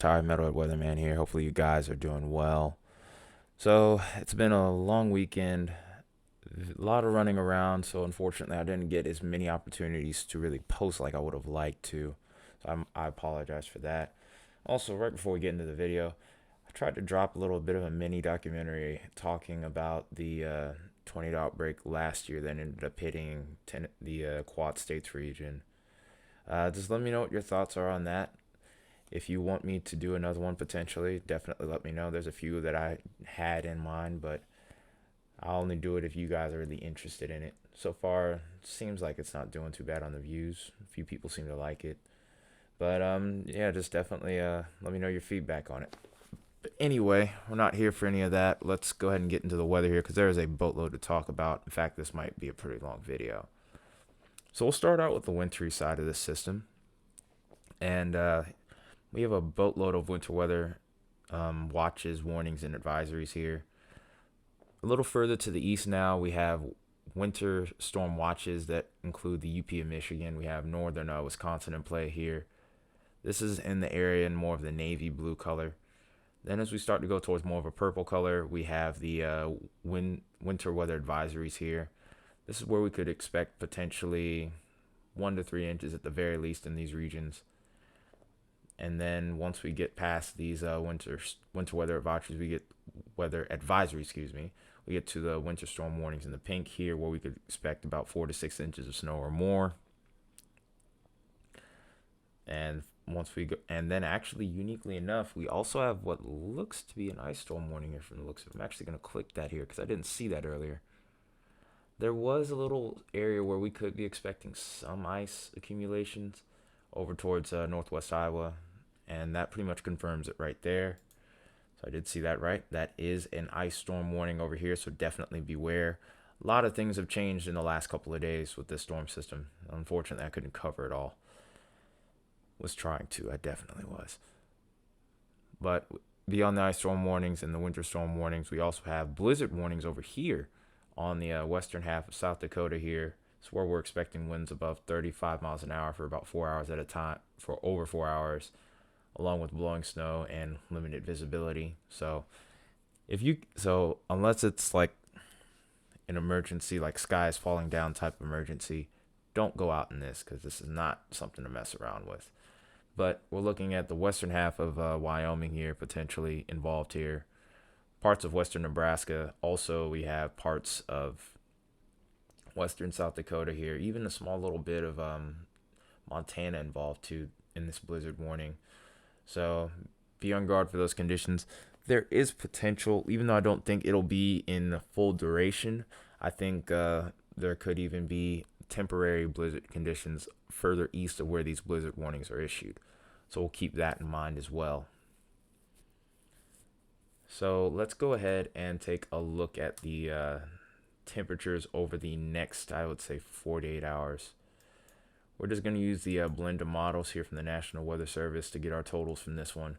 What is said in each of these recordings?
retired metalhead weatherman here. Hopefully you guys are doing well. So it's been a long weekend, a lot of running around. So unfortunately, I didn't get as many opportunities to really post like I would have liked to. So I apologize for that. Also, right before we get into the video, I tried to drop a little bit of a mini documentary talking about the tornado outbreak last year that ended up hitting the Quad States region. Just let me know what your thoughts are on that. If you want me to do another one potentially, definitely let me know. There's a few that I had in mind, but I'll only do it if you guys are really interested in it. So far, it seems like it's not doing too bad on the views. A few people seem to like it. But yeah, just definitely let me know your feedback on it. But anyway, we're not here for any of that. Let's go ahead and get into the weather here because there is a boatload to talk about. In fact, this might be a pretty long video. So we'll start out with the wintry side of this system. And we have a boatload of winter weather watches, warnings, and advisories here. A little further to the east now, we have winter storm watches that include the UP of Michigan. We have northern Wisconsin in play here. This is in the area in more of the navy blue color. Then as we start to go towards more of a purple color, we have the winter weather advisories here. This is where we could expect potentially 1 to 3 inches at the very least in these regions. And then once we get past these winter weather advisories, we get to the winter storm warnings in the pink here, where we could expect about 4 to 6 inches of snow or more. And and then actually, uniquely enough, we also have what looks to be an ice storm warning here from the looks of it. I'm actually going to click that here because I didn't see that earlier. There was a little area where we could be expecting some ice accumulations over towards northwest Iowa, and that pretty much confirms it right there. So I did see that right. That is an ice storm warning over here, so definitely beware. A lot of things have changed in the last couple of days with this storm system. Unfortunately, I couldn't cover it all. Was trying to, I definitely was. But beyond the ice storm warnings and the winter storm warnings, we also have blizzard warnings over here on the western half of South Dakota here. It's where we're expecting winds above 35 miles an hour for about 4 hours at a time, for over 4 hours, along with blowing snow and limited visibility. So unless it's like an emergency, like sky is falling down type of emergency, don't go out in this because this is not something to mess around with. But we're looking at the western half of Wyoming here, potentially involved here. Parts of western Nebraska. Also, we have parts of western South Dakota here. Even a small little bit of Montana involved too in this blizzard warning. So be on guard for those conditions. There is potential, even though I don't think it'll be in the full duration. I think there could even be temporary blizzard conditions further east of where these blizzard warnings are issued. So we'll keep that in mind as well. So let's go ahead and take a look at the temperatures over the next, I would say, 48 hours. We're just going to use the blend of models here from the National Weather Service to get our totals from this one,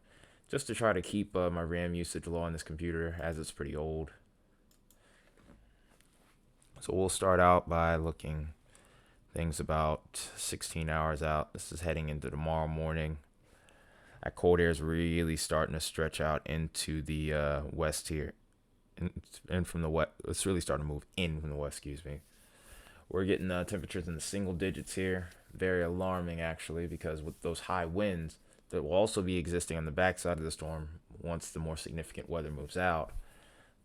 just to try to keep my RAM usage low on this computer as it's pretty old. So we'll start out by looking things about 16 hours out. This is heading into tomorrow morning. That cold air is really starting to stretch out into the west here. And from the west, it's really starting to move in from the west, excuse me. We're getting temperatures in the single digits here. Very alarming, actually, because with those high winds that will also be existing on the backside of the storm once the more significant weather moves out,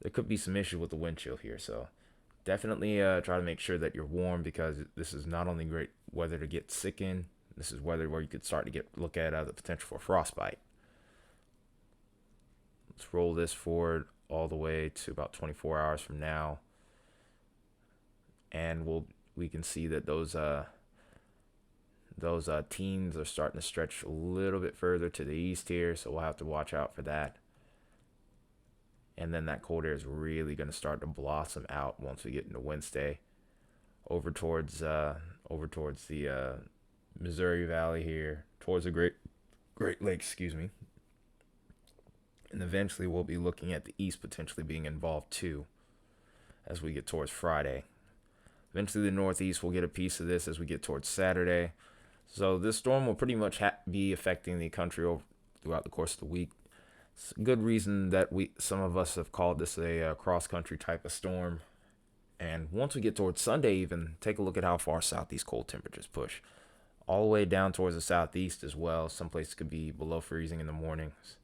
there could be some issue with the wind chill here. So definitely try to make sure that you're warm, because this is not only great weather to get sick in, this is weather where you could start to look at the potential for frostbite. Let's roll this forward all the way to about 24 hours from now, and we can see that those teens are starting to stretch a little bit further to the east here, so we'll have to watch out for that. And then that cold air is really going to start to blossom out once we get into Wednesday, over towards the Missouri Valley here, towards the Great Lakes, excuse me. And eventually we'll be looking at the east potentially being involved too as we get towards Friday. Eventually the northeast will get a piece of this as we get towards Saturday. So this storm will pretty much be affecting the country throughout the course of the week. It's a good reason that some of us have called this a cross country type of storm. And once we get towards Sunday, even take a look at how far south these cold temperatures push, all the way down towards the southeast as well. Some places could be below freezing in the mornings.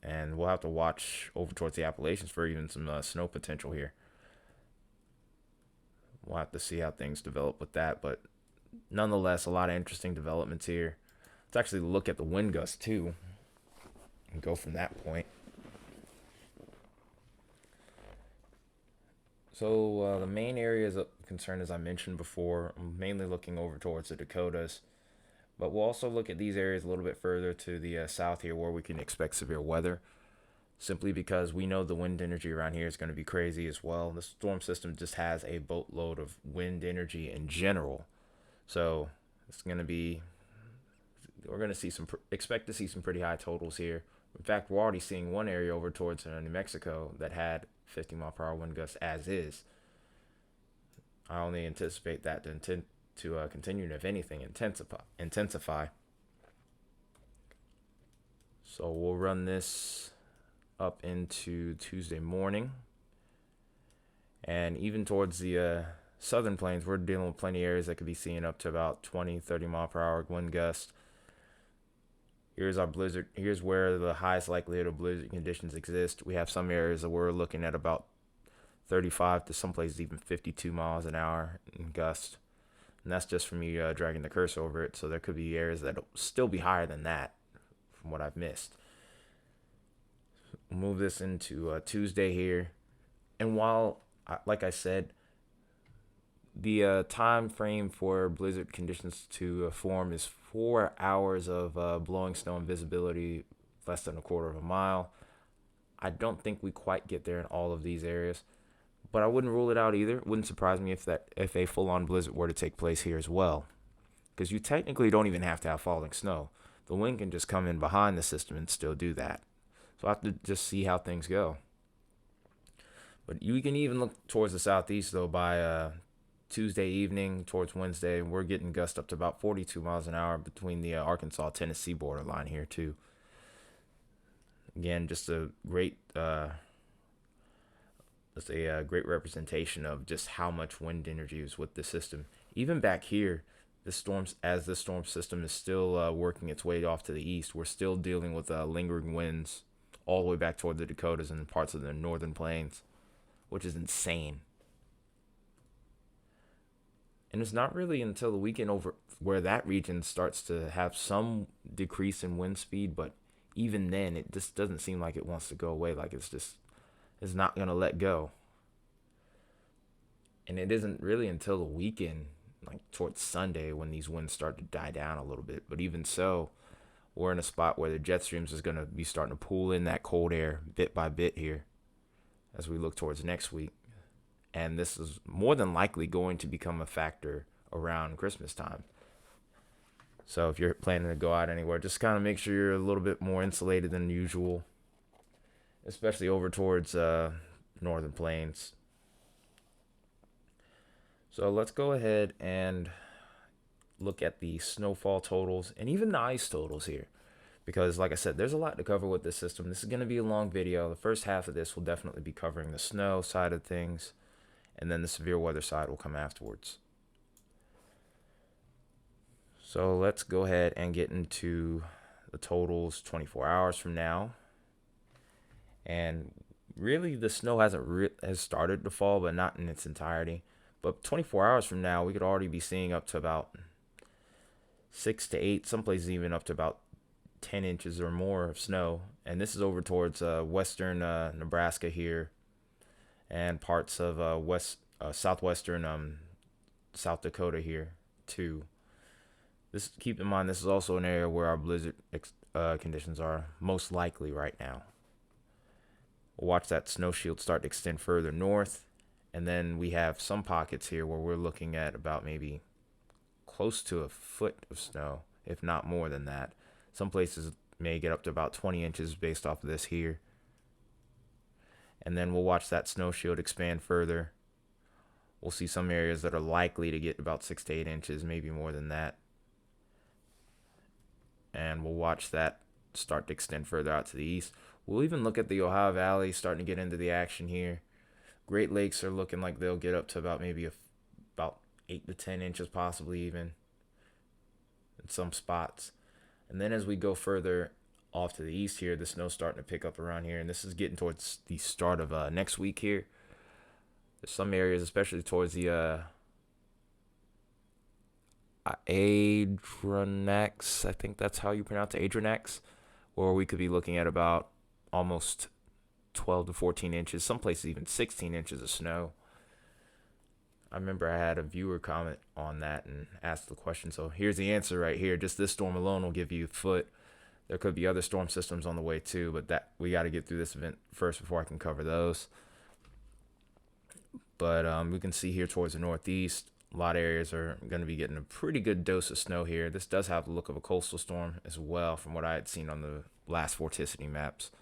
And we'll have to watch over towards the Appalachians for even some snow potential here. We'll have to see how things develop with that, but nonetheless, a lot of interesting developments here. Let's actually look at the wind gusts too and go from that point. So the main areas of concern, as I mentioned before, I'm mainly looking over towards the Dakotas, but we'll also look at these areas a little bit further to the south here where we can expect severe weather, simply because we know the wind energy around here is going to be crazy as well. The storm system just has a boatload of wind energy in general, so it's going to be, we're going to see expect to see some pretty high totals here. In fact, we're already seeing one area over towards New Mexico that had 50 mile per hour wind gusts as is. I only anticipate that to continue and, if anything, intensify. So we'll run this up into Tuesday morning. And even towards the southern plains, we're dealing with plenty of areas that could be seeing up to about 20, 30 mile per hour wind gusts. Here's our blizzard. Here's where the highest likelihood of blizzard conditions exist. We have some areas that we're looking at about 35 to some places even 52 miles an hour in gust. And that's just from me dragging the cursor over it. So there could be areas that'll still be higher than that from what I've missed. We'll move this into Tuesday here. And while, like I said, the time frame for blizzard conditions to form is 4 hours of blowing snow and visibility less than a quarter of a mile. I don't think we quite get there in all of these areas, but I wouldn't rule it out either. It wouldn't surprise me if a full-on blizzard were to take place here as well, because you technically don't even have to have falling snow. The wind can just come in behind the system and still do that. So I have to just see how things go. But you can even look towards the southeast though by Tuesday evening towards Wednesday. We're getting gusts up to about 42 miles an hour between the Arkansas-Tennessee borderline here too. Again, just a great great representation of just how much wind energy is with the system. Even back here, the storm system is still working its way off to the east, we're still dealing with lingering winds all the way back toward the Dakotas and parts of the northern plains, which is insane. And it's not really until the weekend over where that region starts to have some decrease in wind speed, but even then, it just doesn't seem like it wants to go away. Like it's not going to let go. And it isn't really until the weekend, like towards Sunday, when these winds start to die down a little bit. But even so, we're in a spot where the jet streams is going to be starting to pull in that cold air bit by bit here as we look towards next week. And this is more than likely going to become a factor around Christmas time. So if you're planning to go out anywhere, just kind of make sure you're a little bit more insulated than usual, especially over towards northern plains. So let's go ahead and look at the snowfall totals and even the ice totals here, because like I said, there's a lot to cover with this system. This is going to be a long video. The first half of this will definitely be covering the snow side of things, and then the severe weather side will come afterwards. So let's go ahead and get into the totals 24 hours from now. And really, the snow has started to fall, but not in its entirety. But 24 hours from now, we could already be seeing up to about 6 to 8, some places even up to about 10 inches or more of snow. And this is over towards western Nebraska here, and parts of southwestern South Dakota here too. Keep in mind, this is also an area where our blizzard conditions are most likely right now. We'll watch that snow shield start to extend further north, and then we have some pockets here where we're looking at about maybe close to a foot of snow, if not more than that. Some places may get up to about 20 inches based off of this here. And then we'll watch that snow shield expand further. We'll see some areas that are likely to get about 6 to 8 inches, maybe more than that. and we'll watch that start to extend further out to the east. We'll even look at the Ohio Valley starting to get into the action here. Great Lakes are looking like they'll get up to about maybe about 8 to 10 inches, possibly even in some spots. And then as we go further off to the east here, the snow's starting to pick up around here, and this is getting towards the start of next week here. There's some areas, especially towards the Adrianex, I think that's how you pronounce it, Adrianex, where we could be looking at about almost 12 to 14 inches, some places even 16 inches of snow. I remember I had a viewer comment on that and asked the question, so here's the answer right here. Just this storm alone will give you a foot. There could be other storm systems on the way too, but that we got to get through this event first before I can cover those. But we can see here towards the northeast, a lot of areas are going to be getting a pretty good dose of snow here. This does have the look of a coastal storm as well from what I had seen on the last vorticity maps.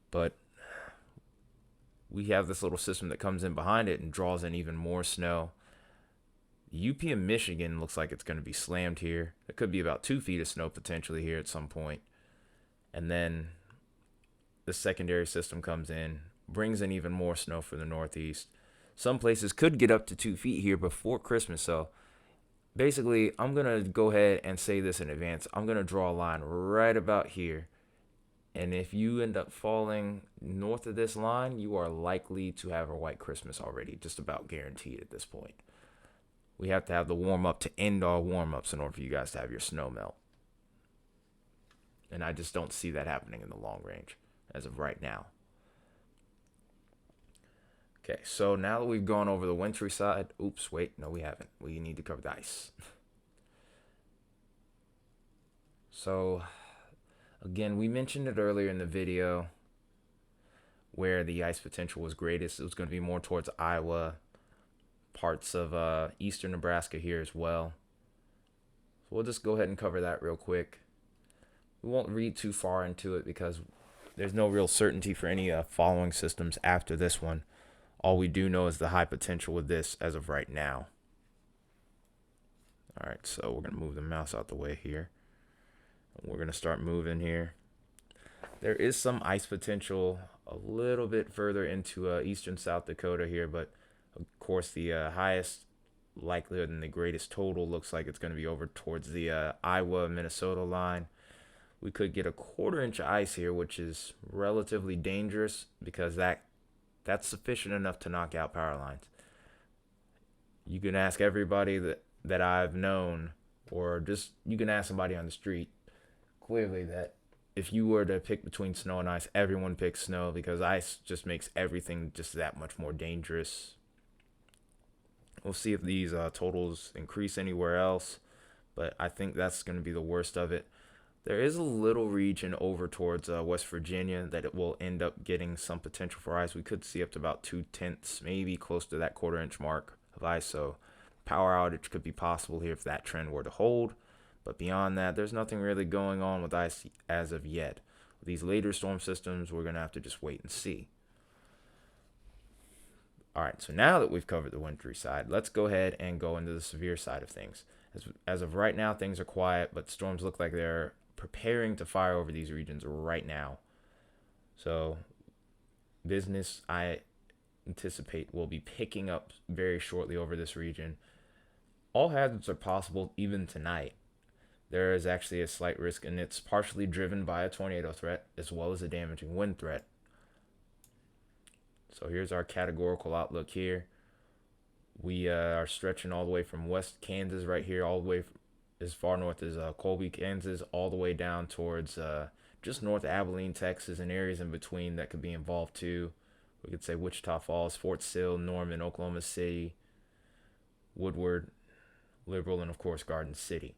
But we have this little system that comes in behind it and draws in even more snow. The UP of Michigan looks like it's going to be slammed here. It could be about 2 feet of snow potentially here at some point. And then the secondary system comes in, brings in even more snow for the northeast. Some places could get up to 2 feet here before Christmas. So basically, I'm going to go ahead and say this in advance. I'm going to draw a line right about here. And if you end up falling north of this line, you are likely to have a white Christmas already, just about guaranteed at this point. We have to have the warm-up to end all warm-ups in order for you guys to have your snow melt. And I just don't see that happening in the long range as of right now. Okay, so now that we've gone over the wintry side, oops, wait, no, we haven't. We need to cover the ice. So, again, we mentioned it earlier in the video where the ice potential was greatest. It was going to be more towards Iowa, parts of eastern Nebraska here as well. So we'll just go ahead and cover that real quick. We won't read too far into it because there's no real certainty for any following systems after this one. All we do know is the high potential with this as of right now. All right, so we're going to move the mouse out the way here. We're going to start moving here. There is some ice potential a little bit further into eastern South Dakota here, but of course the highest likelihood and the greatest total looks like it's going to be over towards the Iowa-Minnesota line. We could get a 1/4 inch of ice here, which is relatively dangerous because that's sufficient enough to knock out power lines. You can ask everybody that I've known, or just you can ask somebody on the street, clearly that if you were to pick between snow and ice, everyone picks snow because ice just makes everything just that much more dangerous. We'll see if these totals increase anywhere else, but I think that's going to be the worst of it. There is a little region over towards West Virginia that it will end up getting some potential for ice. We could see up to about 2/10, maybe close to that 1/4 inch mark of ice. So power outage could be possible here if that trend were to hold. But beyond that, there's nothing really going on with ice as of yet. With these later storm systems, we're going to have to just wait and see. All right, so now that we've covered the wintry side, let's go ahead and go into the severe side of things. As of right now, things are quiet, but storms look like they're preparing to fire over these regions right now. So business, I anticipate, will be picking up very shortly over this region. All hazards are possible even tonight. There is actually a slight risk, and it's partially driven by a tornado threat as well as a damaging wind threat. So here's our categorical outlook here. We are stretching all the way from West Kansas right here, all the way as far north as Colby, Kansas, all the way down towards just north of Abilene, Texas, and areas in between that could be involved too. We could say Wichita Falls, Fort Sill, Norman, Oklahoma City, Woodward, Liberal, and of course Garden City.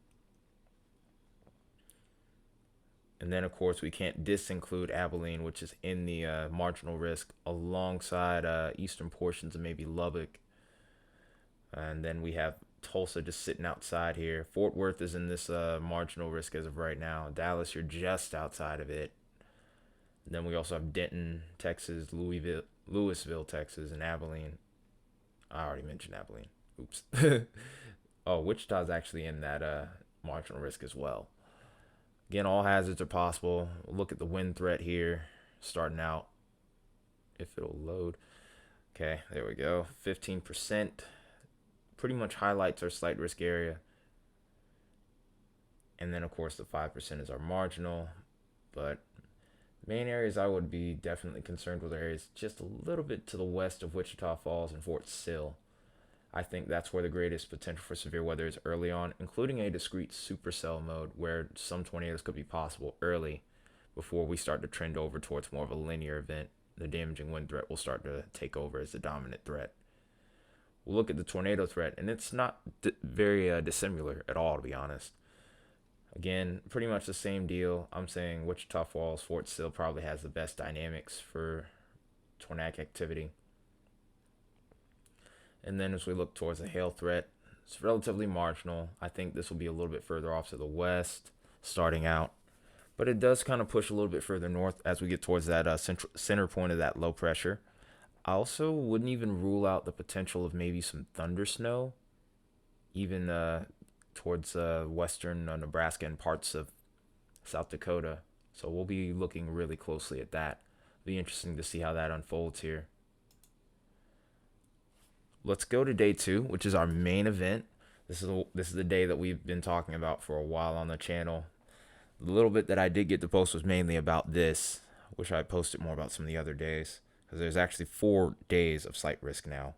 And then, of course, we can't disinclude Abilene, which is in the marginal risk, alongside eastern portions of maybe Lubbock. And then we have Tulsa just sitting outside here. Fort Worth is in this marginal risk as of right now. Dallas, you're just outside of it. And then we also have Denton, Texas, Louisville, Texas, and Abilene. I already mentioned Abilene. Oops. Oh, Wichita's actually in that marginal risk as well. Again, all hazards are possible. We'll look at the wind threat here, starting out, if it'll load. Okay, there we go. 15%. Pretty much highlights our slight risk area. And then, of course, the 5% is our marginal. But main areas I would be definitely concerned with areas just a little bit to the west of Wichita Falls and Fort Sill. I think that's where the greatest potential for severe weather is early on, including a discrete supercell mode where some tornadoes could be possible early before we start to trend over towards more of a linear event. The damaging wind threat will start to take over as the dominant threat. We'll look at the tornado threat, and it's not very dissimilar at all, to be honest. Again, pretty much the same deal. I'm saying Wichita Falls, Fort Sill probably has the best dynamics for tornadic activity. And then as we look towards the hail threat, it's relatively marginal. I think this will be a little bit further off to the west starting out. But it does kind of push a little bit further north as we get towards that center point of that low pressure. I also wouldn't even rule out the potential of maybe some thunder snow, even towards western Nebraska and parts of South Dakota. So we'll be looking really closely at that. Be interesting to see how that unfolds here. Let's go to day 2, which is our main event. This is the day that we've been talking about for a while on the channel. The little bit that I did get to post was mainly about this. I wish I posted more about some of the other days, because there's actually 4 days of slight risk now,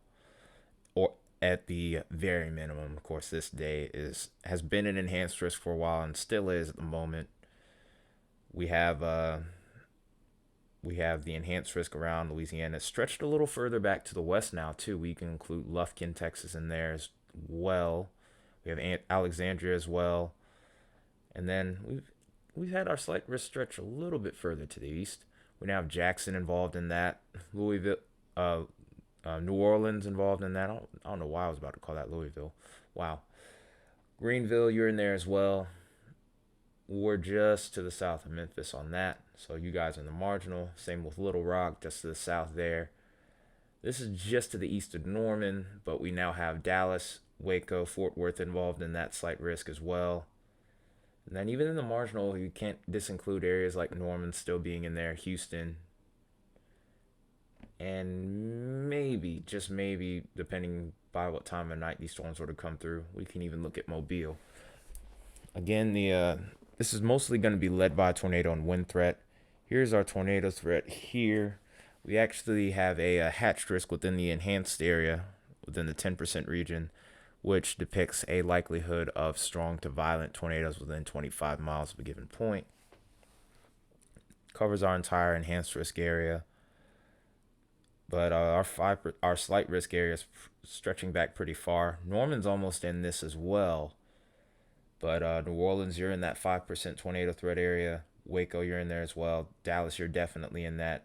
or at the very minimum. Of course, this day has been an enhanced risk for a while and still is at the moment. We have the enhanced risk around Louisiana. It's stretched a little further back to the west now too. We can include Lufkin, Texas in there as well. We have Alexandria as well. And then we've had our slight risk stretch a little bit further to the east. We now have Jackson involved in that. Louisville, New Orleans involved in that. I don't know why I was about to call that Louisville. Wow. Greenville, you're in there as well. We're just to the south of Memphis on that. So you guys are in the marginal. Same with Little Rock, just to the south there. This is just to the east of Norman, but we now have Dallas, Waco, Fort Worth involved in that slight risk as well. And then even in the marginal, you can't disinclude areas like Norman still being in there, Houston, and maybe, just maybe, depending by what time of night these storms were to come through, we can even look at Mobile. Again, this is mostly going to be led by a tornado and wind threat. Here's our tornado threat here. We actually have a hatched risk within the enhanced area, within the 10% region, which depicts a likelihood of strong to violent tornadoes within 25 miles of a given point. Covers our entire enhanced risk area. But our slight risk area is stretching back pretty far. Norman's almost in this as well. But New Orleans, you're in that 5% tornado threat area. Waco, you're in there as well. Dallas, you're definitely in that.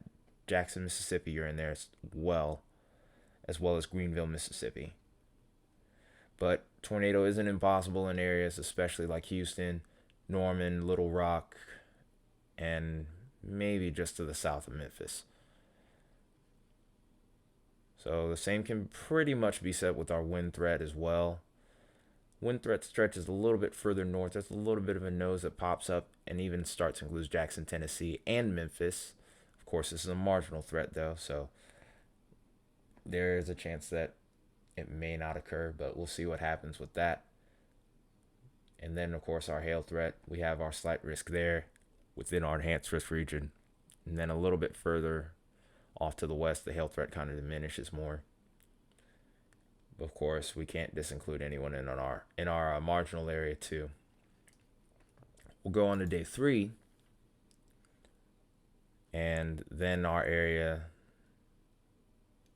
Jackson, Mississippi, you're in there as well as Greenville, Mississippi. But tornado isn't impossible in areas, especially like Houston, Norman, Little Rock, and maybe just to the south of Memphis. So the same can pretty much be said with our wind threat as well. Wind threat stretches a little bit further north. There's a little bit of a nose that pops up and even starts to include Jackson, Tennessee, and Memphis. Of course, this is a marginal threat, though, so there is a chance that it may not occur, but we'll see what happens with that. And then, of course, our hail threat. We have our slight risk there within our enhanced risk region. And then a little bit further off to the west, the hail threat kind of diminishes more. Of course, we can't disinclude anyone in our marginal area too. We'll go on to day 3, and then our area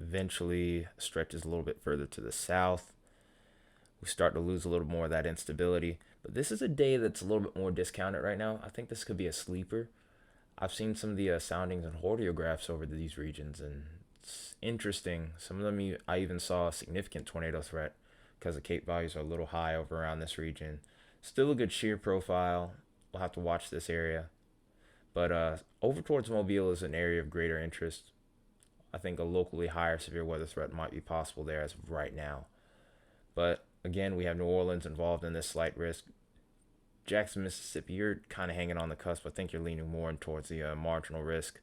eventually stretches a little bit further to the south. We start to lose a little more of that instability, but this is a day that's a little bit more discounted right now. I think this could be a sleeper. I've seen some of the soundings and hordeographs over these regions, and it's interesting. Some of them, I even saw a significant tornado threat because the Cape values are a little high over around this region. Still a good shear profile. We'll have to watch this area. But over towards Mobile is an area of greater interest. I think a locally higher severe weather threat might be possible there as of right now. But again, we have New Orleans involved in this slight risk. Jackson, Mississippi, you're kind of hanging on the cusp. I think you're leaning more towards the marginal risk.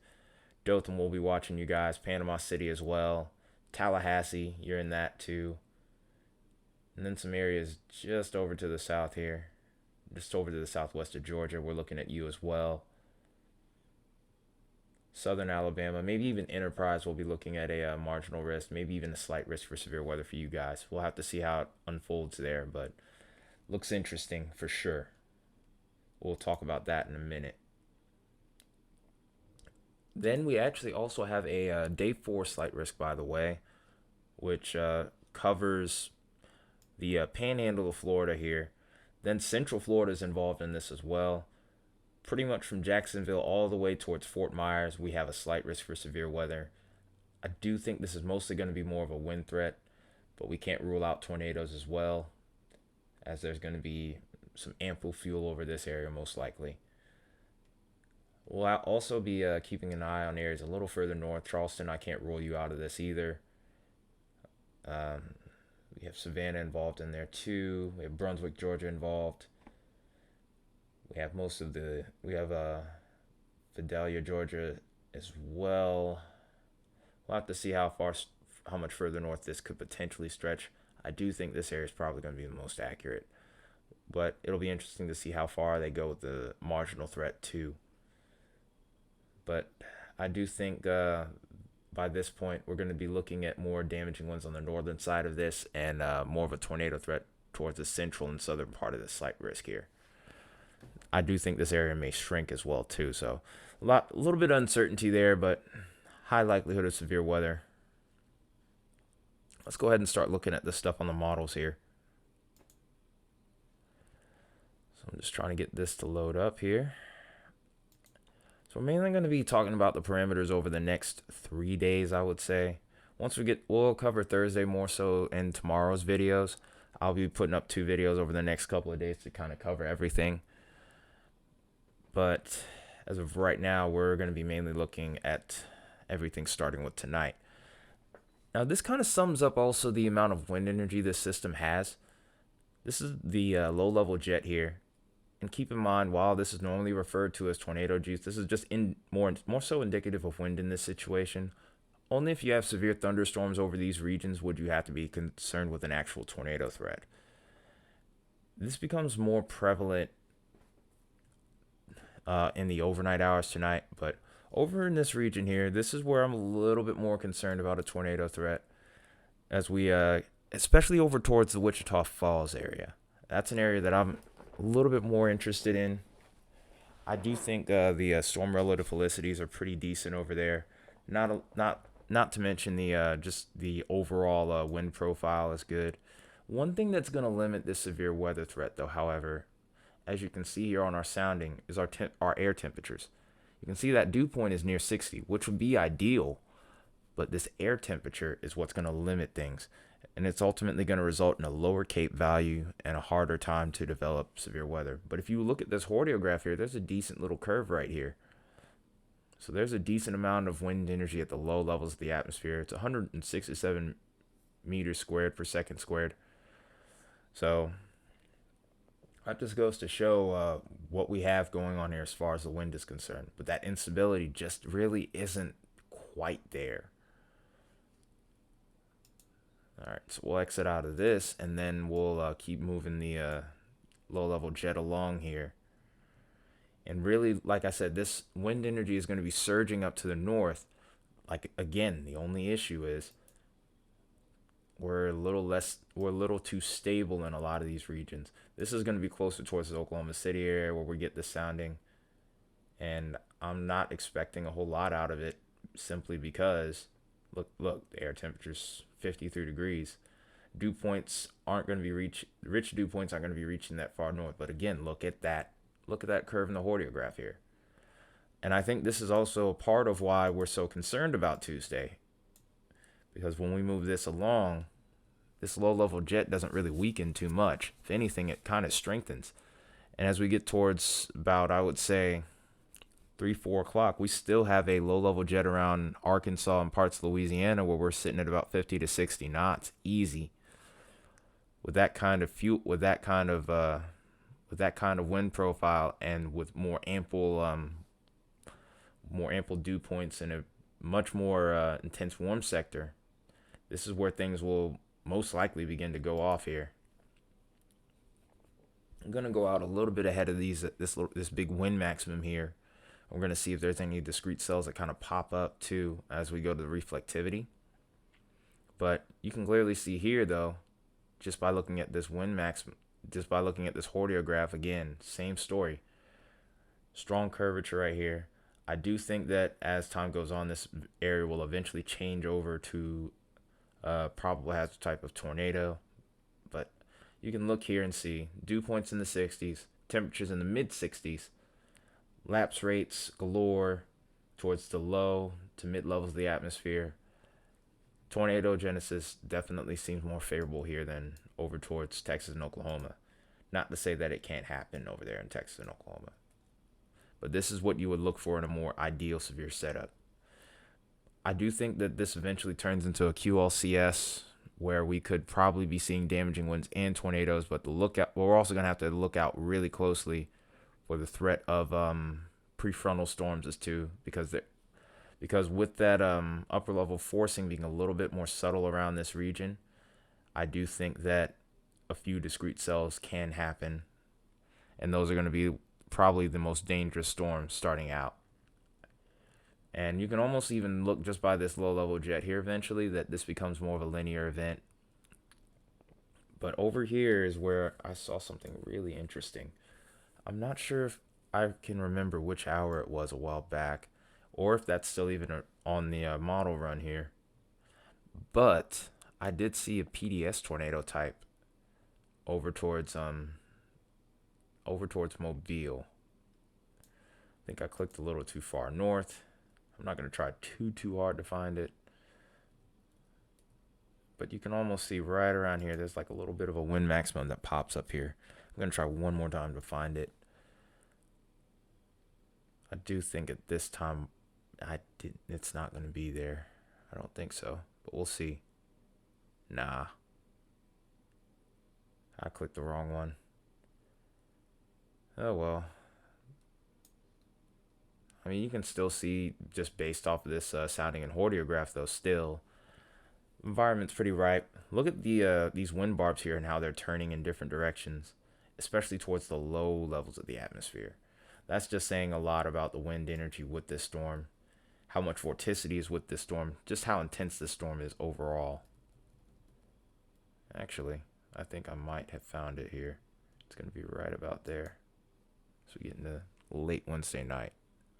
Dothan will be watching you guys. Panama City as well. Tallahassee, you're in that too. And then some areas just over to the south here, just over to the southwest of Georgia. We're looking at you as well. Southern Alabama, maybe even Enterprise will be looking at a marginal risk, maybe even a slight risk for severe weather for you guys. We'll have to see how it unfolds there, but looks interesting for sure. We'll talk about that in a minute. Then we actually also have a day 4 slight risk, by the way, which covers the panhandle of Florida here. Then Central Florida is involved in this as well. Pretty much from Jacksonville all the way towards Fort Myers, we have a slight risk for severe weather. I do think this is mostly going to be more of a wind threat, but we can't rule out tornadoes as well, as there's going to be some ample fuel over this area most likely. We'll also be keeping an eye on areas a little further north. Charleston, I can't rule you out of this either. We have Savannah involved in there too. We have Brunswick, Georgia involved. We have Vidalia, Georgia as well. We'll have to see how much further north this could potentially stretch. I do think this area is probably going to be the most accurate, but it'll be interesting to see how far they go with the marginal threat too. But I do think by this point we're going to be looking at more damaging ones on the northern side of this, and more of a tornado threat towards the central and southern part of the slight risk here. I do think this area may shrink as well too, so a little bit of uncertainty there, but high likelihood of severe weather. Let's go ahead and start looking at the stuff on the models here. So I'm just trying to get this to load up here. So we're mainly going to be talking about the parameters over the next 3 days, I would say. We'll cover Thursday more so in tomorrow's videos. I'll be putting up 2 videos over the next couple of days to kind of cover everything. But as of right now, we're going to be mainly looking at everything starting with tonight. Now, this kind of sums up also the amount of wind energy this system has. This is the low-level jet here. And keep in mind, while this is normally referred to as tornado juice, this is just more so indicative of wind in this situation. Only if you have severe thunderstorms over these regions would you have to be concerned with an actual tornado threat. This becomes more prevalent in the overnight hours tonight, but over in this region here, this is where I'm a little bit more concerned about a tornado threat, as we especially over towards the Wichita Falls area. That's an area that I'm a little bit more interested in. I do think the storm relative felicities are pretty decent over there. Not to mention the just the overall wind profile is good. One thing that's going to limit this severe weather threat, though, however, as you can see here on our sounding, is our air temperatures. You can see that dew point is near 60, which would be ideal, but this air temperature is what's going to limit things, and it's ultimately going to result in a lower Cape value and a harder time to develop severe weather. But if you look at this hordeograph here, there's a decent little curve right here. So there's a decent amount of wind energy at the low levels of the atmosphere. It's 167 meters squared per second squared. So that just goes to show what we have going on here as far as the wind is concerned. But that instability just really isn't quite there. All right, so we'll exit out of this, and then we'll keep moving the low-level jet along here. And really, like I said, this wind energy is going to be surging up to the north. Like, again, the only issue is we're a little too stable in a lot of these regions. This is going to be closer towards the Oklahoma City area where we get the sounding, and I'm not expecting a whole lot out of it simply because look, the air temperature's 53 degrees. Dew points aren't going to be rich dew points aren't going to be reaching that far north. But again, look at that curve in the hordeograph here. And I think this is also a part of why we're so concerned about Tuesday, because when we move this along, this low-level jet doesn't really weaken too much. If anything, it kind of strengthens. And as we get towards about, I would say, 3-4 o'clock, we still have a low-level jet around Arkansas and parts of Louisiana where we're sitting at about 50 to 60 knots, easy. With that kind of with that kind of wind profile and with more ample dew points and a much more intense warm sector, this is where things will most likely begin to go off here. I'm gonna go out a little bit ahead of this big wind maximum here. We're gonna see if there's any discrete cells that kind of pop up too as we go to the reflectivity. But you can clearly see here though, just by looking at this wind maximum, just by looking at this hordeograph again, same story. Strong curvature right here. I do think that as time goes on, this area will eventually change over to probable hazard type of tornado. But you can look here and see dew points in the 60s, temperatures in the mid 60s, lapse rates galore towards the low to mid levels of the atmosphere. Tornado genesis definitely seems more favorable here than over towards Texas and Oklahoma. Not to say that it can't happen over there in Texas and Oklahoma, but this is what you would look for in a more ideal severe setup. I do think that this eventually turns into a QLCS where we could probably be seeing damaging winds and tornadoes, but we're also going to have to look out really closely for the threat of prefrontal storms as too, because with that upper level forcing being a little bit more subtle around this region, I do think that a few discrete cells can happen, and those are going to be probably the most dangerous storms starting out. And you can almost even look just by this low level jet here eventually that this becomes more of a linear event. But over here is where I saw something really interesting. I'm not sure if I can remember which hour it was a while back, or if that's still even on the model run here. But I did see a PDS tornado type over towards Mobile. I think I clicked a little too far north. I'm not going to try too hard to find it. But you can almost see right around here, there's like a little bit of a wind maximum that pops up here. I'm going to try one more time to find it. I do think at this time, it's not going to be there. I don't think so, but we'll see. Nah. I clicked the wrong one. Oh well. I mean, you can still see, just based off of this sounding and hordeograph, though, still, environment's pretty ripe. Look at these wind barbs here and how they're turning in different directions, especially towards the low levels of the atmosphere. That's just saying a lot about the wind energy with this storm, how much vorticity is with this storm, just how intense this storm is overall. Actually, I think I might have found it here. It's going to be right about there. So we get into late Wednesday night.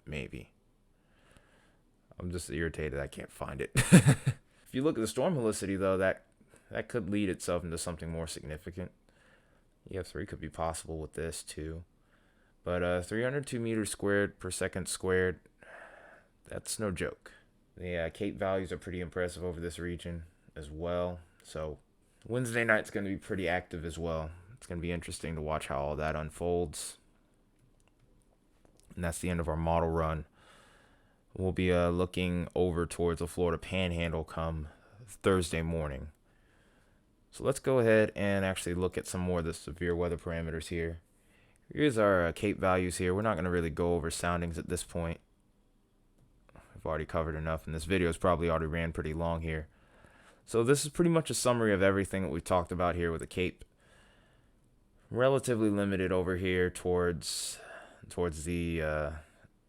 Maybe. I'm just irritated I can't find it. If you look at the storm helicity, though, that could lead itself into something more significant. EF3 could be possible with this, too. But 302 meters squared per second squared, that's no joke. The Cape values are pretty impressive over this region as well. So Wednesday night's going to be pretty active as well. It's going to be interesting to watch how all that unfolds. And that's the end of our model run. We'll be looking over towards the Florida Panhandle come Thursday morning. So let's go ahead and actually look at some more of the severe weather parameters here. Here's our Cape values here. We're not going to really go over soundings at this point. I've already covered enough, and this video is probably already ran pretty long here. So this is pretty much a summary of everything that we've talked about here with the Cape. Relatively limited over here towards the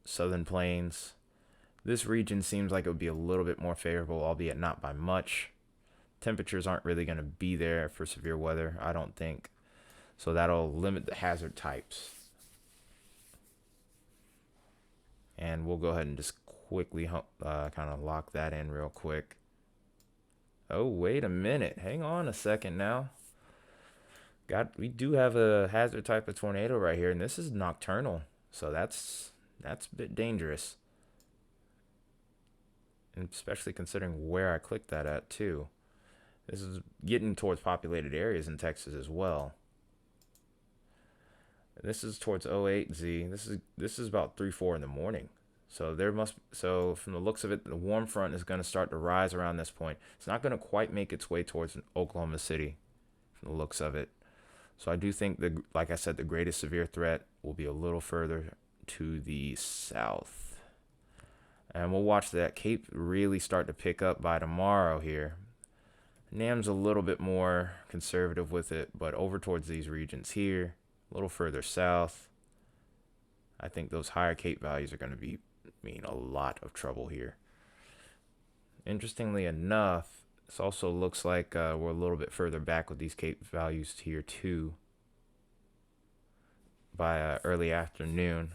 southern plains. This region seems like it would be a little bit more favorable, albeit not by much. Temperatures aren't really going to be there for severe weather, I don't think. So that'll limit the hazard types. And we'll go ahead and just quickly kind of lock that in real quick. Oh, wait a minute. Hang on a second now. We do have a hazard type of tornado right here, and this is nocturnal. So that's a bit dangerous. And especially considering where I clicked that at too. This is getting towards populated areas in Texas as well. This is towards 08Z. This is about 3-4 in the morning. So from the looks of it, the warm front is going to start to rise around this point. It's not going to quite make its way towards Oklahoma City from the looks of it. So I do think like I said, the greatest severe threat will be a little further to the south. And we'll watch that Cape really start to pick up by tomorrow here. NAM's a little bit more conservative with it, but over towards these regions here, a little further south, I think those higher Cape values are going to mean a lot of trouble here. Interestingly enough, this also looks like we're a little bit further back with these Cape values here too by early afternoon.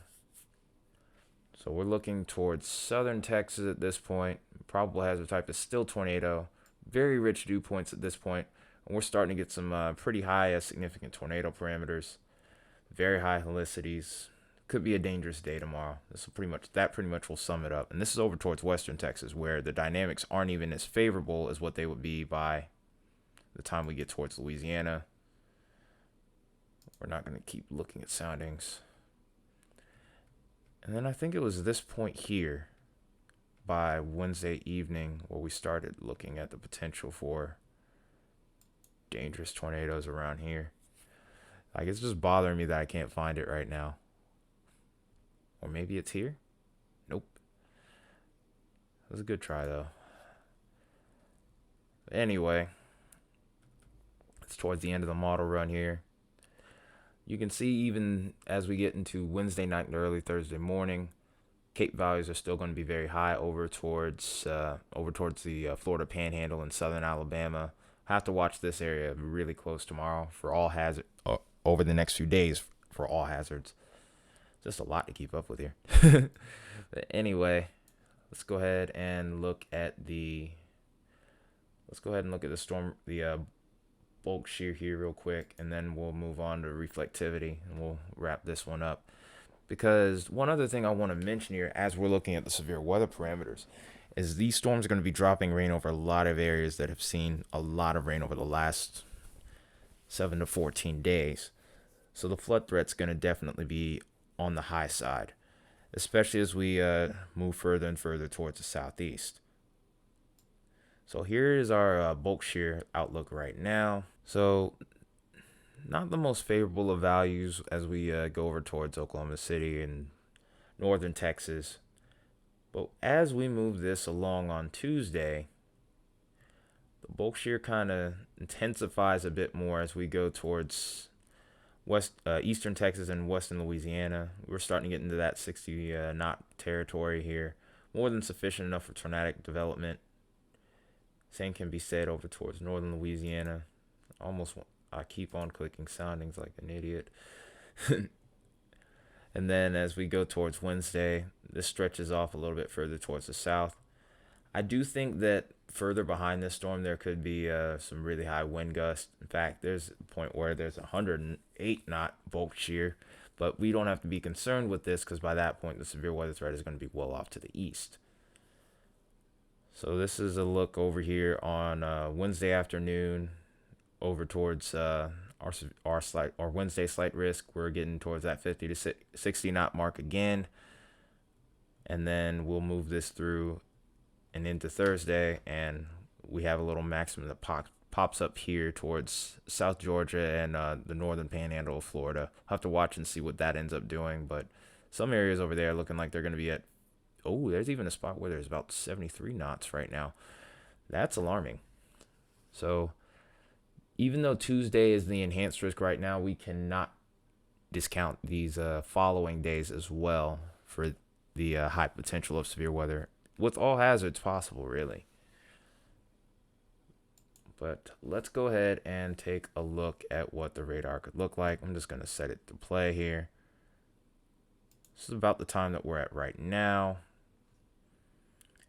So we're looking towards southern Texas at this point. Probable hazard type is still tornado. Very rich dew points at this point. And we're starting to get some pretty high significant tornado parameters. Very high helicities. Could be a dangerous day tomorrow. That pretty much will sum it up. And this is over towards western Texas, where the dynamics aren't even as favorable as what they would be by the time we get towards Louisiana. We're not going to keep looking at soundings. And then I think it was this point here by Wednesday evening where we started looking at the potential for dangerous tornadoes around here. Like, it's just bothering me that I can't find it right now. Or maybe it's here? Nope. It was a good try, though. Anyway, it's towards the end of the model run here. You can see even as we get into Wednesday night and early Thursday morning, Cape values are still going to be very high over towards the Florida Panhandle and southern Alabama. Have to watch this area really close tomorrow for all hazard over the next few days for all hazards. Just a lot to keep up with here. But anyway, let's go ahead and look at the storm, the bulk shear here real quick, and then we'll move on to reflectivity and we'll wrap this one up. Because one other thing I want to mention here as we're looking at the severe weather parameters is these storms are going to be dropping rain over a lot of areas that have seen a lot of rain over the last 7 to 14 days. So the flood threat's going to definitely be on the high side, especially as we move further and further towards the southeast. So here is our bulk shear outlook right now. So not the most favorable of values as we go over towards Oklahoma City and northern Texas. But as we move this along on Tuesday, the bulk shear kind of intensifies a bit more as we go towards eastern Texas and western Louisiana. We're starting to get into that 60 knot territory here. More than sufficient enough for tornadic development. Same can be said over towards northern Louisiana. I keep on clicking soundings like an idiot. And then as we go towards Wednesday, this stretches off a little bit further towards the south. I do think that further behind this storm, there could be some really high wind gusts. In fact, there's a point where there's 108 knot bulk shear, but we don't have to be concerned with this because by that point, the severe weather threat is going to be well off to the east. So this is a look over here on Wednesday afternoon over towards our Wednesday slight risk. We're getting towards that 50 to 60 knot mark again. And then we'll move this through and into Thursday, and we have a little maximum that pops up here towards South Georgia and the northern panhandle of Florida. I'll have to watch and see what that ends up doing, but some areas over there are looking like they're going to be at, there's even a spot where there's about 73 knots right now. That's alarming. So even though Tuesday is the enhanced risk right now, we cannot discount these following days as well for the high potential of severe weather with all hazards possible, really. But let's go ahead and take a look at what the radar could look like. I'm just going to set it to play here. This is about the time that we're at right now.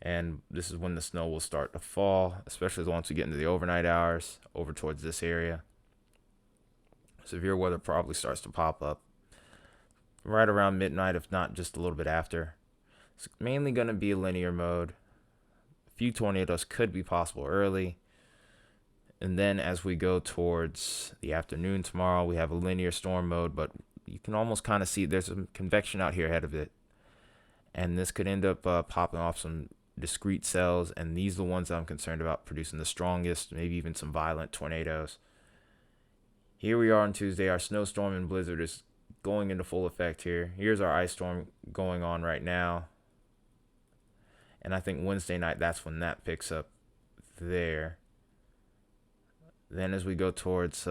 And this is when the snow will start to fall, especially once we get into the overnight hours over towards this area. Severe weather probably starts to pop up right around midnight, if not just a little bit after. It's mainly going to be a linear mode. A few tornadoes could be possible early. And then as we go towards the afternoon tomorrow, we have a linear storm mode, but you can almost kind of see there's some convection out here ahead of it. And this could end up popping off some discrete cells, and these are the ones I'm concerned about producing the strongest, maybe even some violent tornadoes. Here we are on Tuesday. Our snowstorm and blizzard is going into full effect here. Here's our ice storm going on right now. And I think Wednesday night, that's when that picks up there. Then as we go towards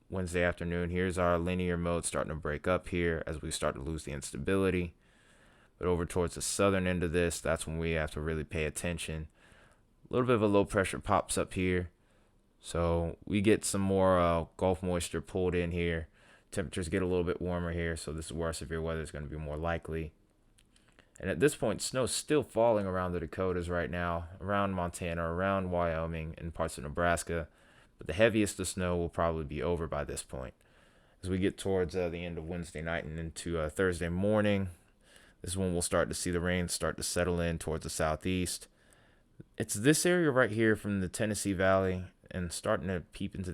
Wednesday afternoon, here's our linear mode starting to break up here as we start to lose the instability. But over towards the southern end of this, that's when we have to really pay attention. A little bit of a low pressure pops up here. So we get some more Gulf moisture pulled in here. Temperatures get a little bit warmer here, so this is where severe weather is going to be more likely. And at this point, snow's still falling around the Dakotas right now, around Montana, around Wyoming, and parts of Nebraska. But the heaviest of snow will probably be over by this point. As we get towards the end of Wednesday night and into Thursday morning, this is when we'll start to see the rain start to settle in towards the southeast. It's this area right here from the Tennessee Valley and starting to creep into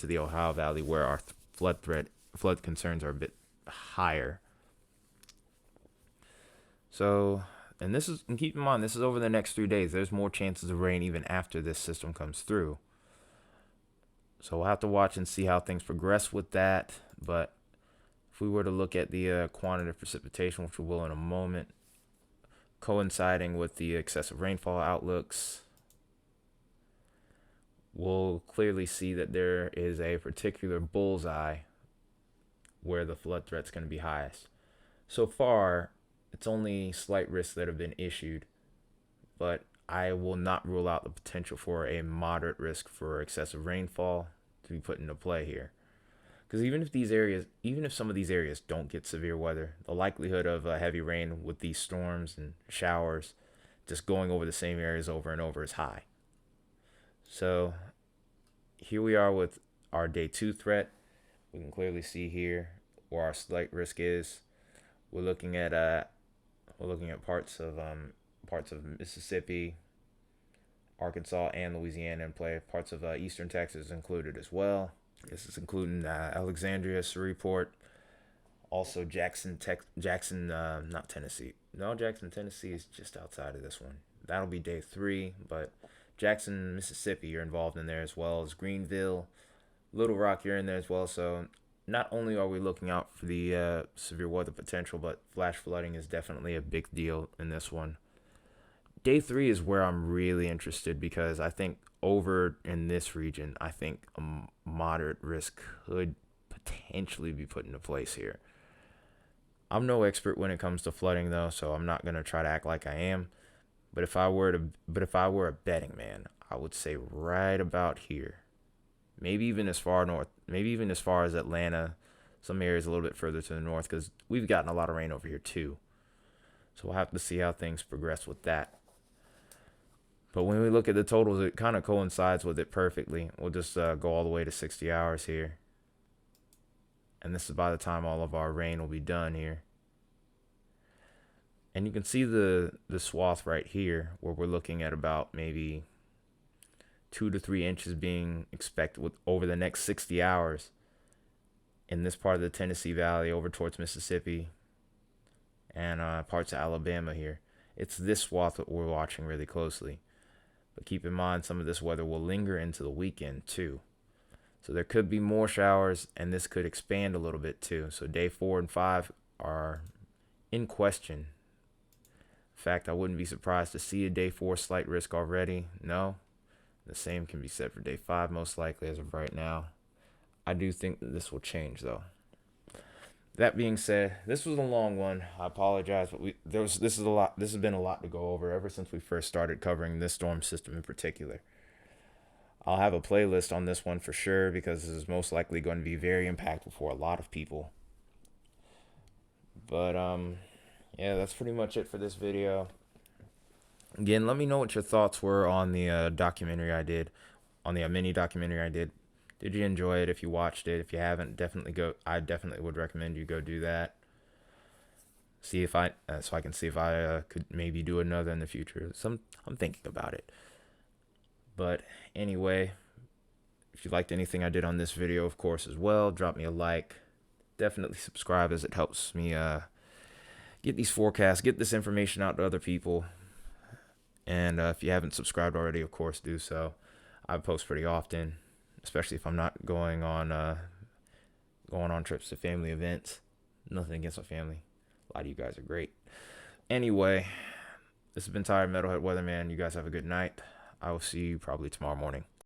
the Ohio Valley where our flood concerns are a bit higher. So, and keep in mind, this is over the next 3 days. There's more chances of rain even after this system comes through. So we'll have to watch and see how things progress with that. But if we were to look at the quantitative precipitation, which we will in a moment, coinciding with the excessive rainfall outlooks, we'll clearly see that there is a particular bullseye where the flood threat's going to be highest. So far, it's only slight risks that have been issued, but I will not rule out the potential for a moderate risk for excessive rainfall to be put into play here. Because even if some of these areas don't get severe weather, the likelihood of heavy rain with these storms and showers just going over the same areas over and over is high. So here we are with our day 2 threat. We can clearly see here where our slight risk is. We're looking at parts of Mississippi, Arkansas, and Louisiana in play. Parts of eastern Texas included as well. This is including Alexandria, Shreveport, also Jackson, Tennessee. No, Jackson, Tennessee is just outside of this one. That'll be day 3, but Jackson, Mississippi, you're involved in there as well as Greenville, Little Rock, you're in there as well. So not only are we looking out for the severe weather potential, but flash flooding is definitely a big deal in this one. Day 3 is where I'm really interested because I think over in this region, I think a moderate risk could potentially be put into place here. I'm no expert when it comes to flooding though, so I'm not gonna try to act like I am. But if I were a betting man, I would say right about here. Maybe even as far north, maybe even as far as Atlanta, some areas a little bit further to the north, because we've gotten a lot of rain over here too. So we'll have to see how things progress with that. But when we look at the totals, it kind of coincides with it perfectly. We'll just go all the way to 60 hours here. And this is by the time all of our rain will be done here. And you can see the swath right here where we're looking at about maybe 2 to 3 inches being expected over the next 60 hours in this part of the Tennessee Valley over towards Mississippi and parts of Alabama here. It's this swath that we're watching really closely. But keep in mind, some of this weather will linger into the weekend too. So there could be more showers, and this could expand a little bit too. So day 4 and 5 are in question. In fact, I wouldn't be surprised to see a day 4 slight risk already. No, the same can be said for day 5 most likely as of right now. I do think that this will change though. That being said, this was a long one. I apologize, but this has been a lot to go over ever since we first started covering this storm system in particular. I'll have a playlist on this one for sure because this is most likely going to be very impactful for a lot of people. But yeah, that's pretty much it for this video. Again, let me know what your thoughts were on the documentary I did, on the mini documentary I did. Did you enjoy it? If you watched it, if you haven't, I definitely would recommend you go do that. See if I can see if I could maybe do another in the future. I'm thinking about it. But anyway, if you liked anything I did on this video, of course, as well, drop me a like. Definitely subscribe as it helps me get these forecasts, get this information out to other people. And if you haven't subscribed already, of course, do so. I post pretty often, especially if I'm not going on trips to family events. Nothing against my family. A lot of you guys are great. Anyway, this has been Tired Metalhead Weatherman. You guys have a good night. I will see you probably tomorrow morning.